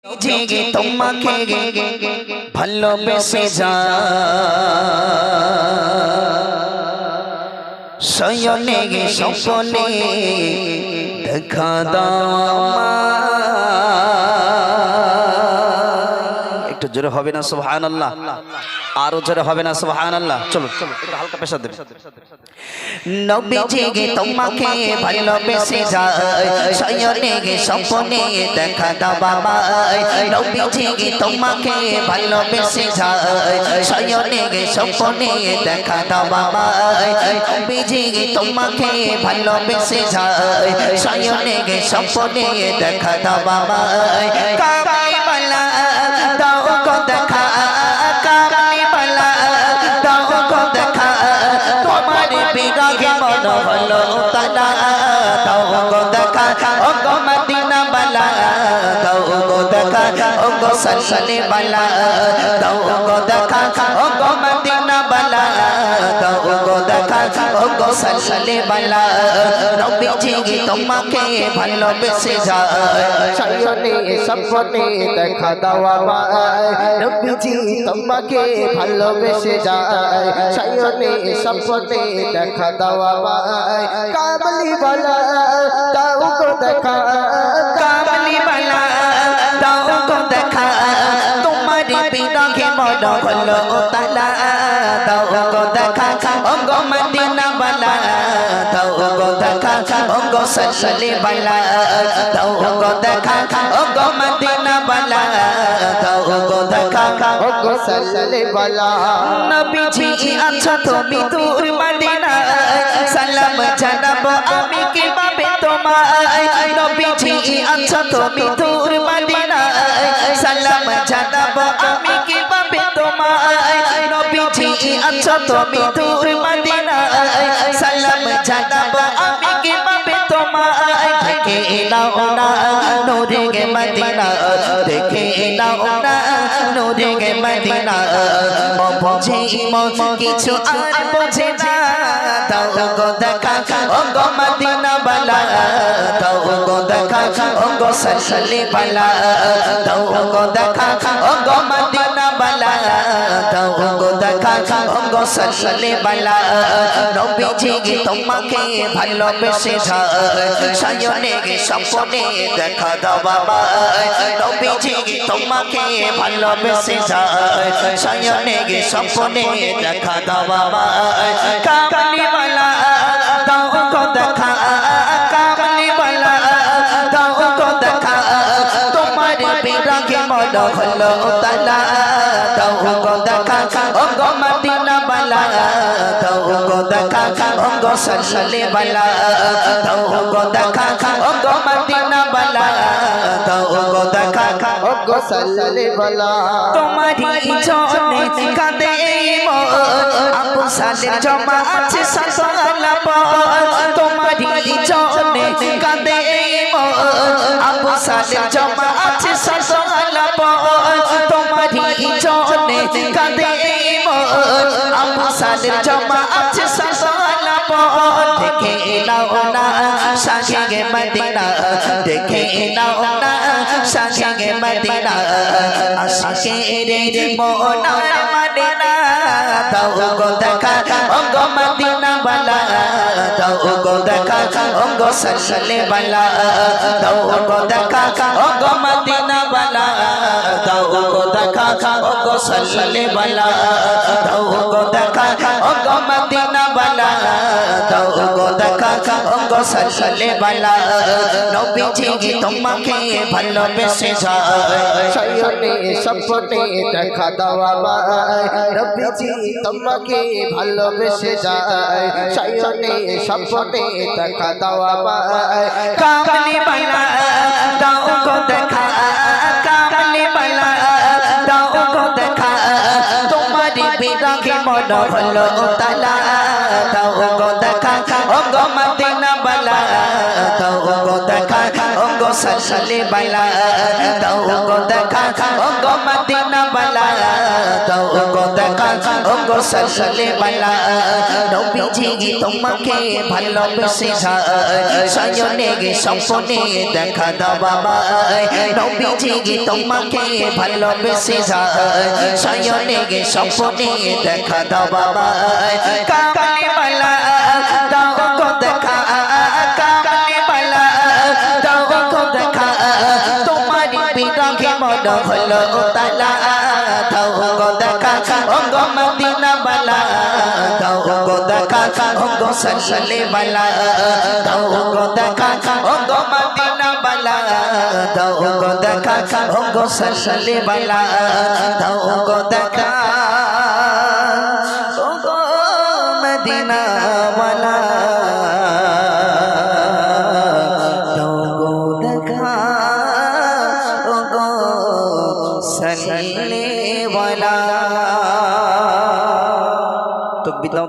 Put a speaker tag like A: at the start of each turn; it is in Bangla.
A: জেগে তোমাকে ভালোবেসে যায় শয়নে স্বপ্নে দেখা দাও একটু জোরে হবে না সুবহানাল্লাহ আরো জোরে হবে না সুবহানাল্লাহ চলো একটু হালকা প্রেসার দেন নবী জেগে তোমাকে ভালোবেসে যায় শয়নে স্বপ্নে দেখা দাও বাবা নবী জেগে তোমাকে ভালোবেসে যায় শয়নে স্বপ্নে দেখা দাও বাবা নবী জেগে তোমাকে ভালোবেসে যায় শয়নে স্বপ্নে দেখা দাও বাবা কামলিওয়ালা দাও গো দেখা কামলিওয়ালা দাও গো দেখা তোমার বিরহে মন হলো তালা দাও গো দেখা ও গো মদিনা বালা দাও গো দেখা ও গো সলসলে বালা দাও গো দেখা ও গো মদিনা বালা দাও গো দেখা ও গো সলসলে বালা নবী জি তোমাকে ভালোবেসে যায় শয়নে স্বপ্নে দেখা দাও আমায় নবী জি তোমাকে ভালোবেসে যায় শয়নে স্বপ্নে দেখা দাও আমায় কামলিওয়ালা দাও গো দেখা কামলিওয়ালা দাও গো দেখা তোমার বিরহে মন হলো তালা দাও গো দেখা ও গো মদিনা বালা দাও গো দেখা ও গো সলসলে বালা দাও গো দেখা ও গো মদিনা বালা দাও গো দেখা ও গো সলসলে বালা নবীজি আছো তুমি দূর মদিনা সালাম জানাবো আমি কিভাবে তোমায় নবীজি আছো তুমি দূর মদিনা সালাম জানাবো আমি কিভাবে তোমায় নবীজি আছো তুমি দূর মদিনা সালাম জানাবো আমি কিভাবে তোমায় দেখে নাও না নূরে গে মদিনা দেখে নাও না নূরে গে মদিনা বুঝে কিছু আর বুঝে না দাও গো দেখা ও গো মদিনা বালা দাও গো দেখা ও গো সলসলে বালা দাও গো দেখা ও গো মদিনা বালা দাও গো দেখা ও গো সলসলে বালা নবীজি তোমাকে ভালোবেসে যায় শয়নে স্বপ্নে দেখা দাও বাবা নবীজি তোমাকে ভালোবেসে যায় শয়নে স্বপ্নে দেখা দাও বাবা কামলিওয়ালা দাও গো দেখা কামলিওয়ালা দাও গো দেখা তোমার বিরহে মন হলো তালা দাও গো দেখা ও গো মদিনা বালা দাও গো দেখা ও গো সলসলে বালা দাও গো দেখা ও গো মদিনা বালা দাও গো দেখা ও গো সলসলে বালা তোমারি জনে কাঁদে মন আবু সালের জমা আছে সাসালা তোমারি জনে কাঁদে মন আবু সালের জমা আছে সাসালা তোমারি জনে কাঁদে মন আবু সালের জমা আছে সাসালা দেখে নাও না শাহে মদিনা দেখে নাও না শাহে মদিনা আশিকে রে মন মানে না দাও গো দেখা ও গো মদিনা বালা দাও গো দেখা ও গো সলসলে বালা দাও গো দেখা ও গো মদিনা বালা দাও গো দেখা ও গো সলসলে বালা দাও গো দেখা ও গো মদিনা বালা দাও গো দেখা ও গো সলসলে বালা নবীজি তোমাকে ভালোবেসে যায় শয়নে স্বপ্নে দেখা দাও আমায় নবীজি তোমাকে ভালোবেসে যায় শয়নে স্বপ্নে দেখা দাও আমায় কামলিওয়ালা দাও গো দেখা কামলিওয়ালা দাও গো দেখা তোমার বিরহে মন হলো তালা দাও গো দেখা ও গো মদিনা বালা দাও গো দেখা ও গো সলসলে বালা দাও গো দেখা ও গো মদিনা বালা দাও গো দেখা ও গো সাল্লে বালা নবীজি তোমাকে ভালোবেসে যায় সায়নে গে স্বপ্নে দেখা দাও বাবা নবীজি তোমাকে ভালোবেসে যায় সায়নে গে স্বপ্নে দেখা দাও বাবা কামলি বালা দাও গো দেখা কামলি বালা দাও গো দেখা তোমার বিরহে মন হলো তালা দাও গো দেখা ও গো মদিনা বালা দাও গো দেখা ও গো সাল্লে বালা দাও গো দেখা ও গো মদিনা বালা দাও গো দেখা ও গো সাল্লে বালা দাও গো দেখা ও গো মদিনা বালা দাও গো দেখা ও গো সাল্লে বালা তো বিদাও।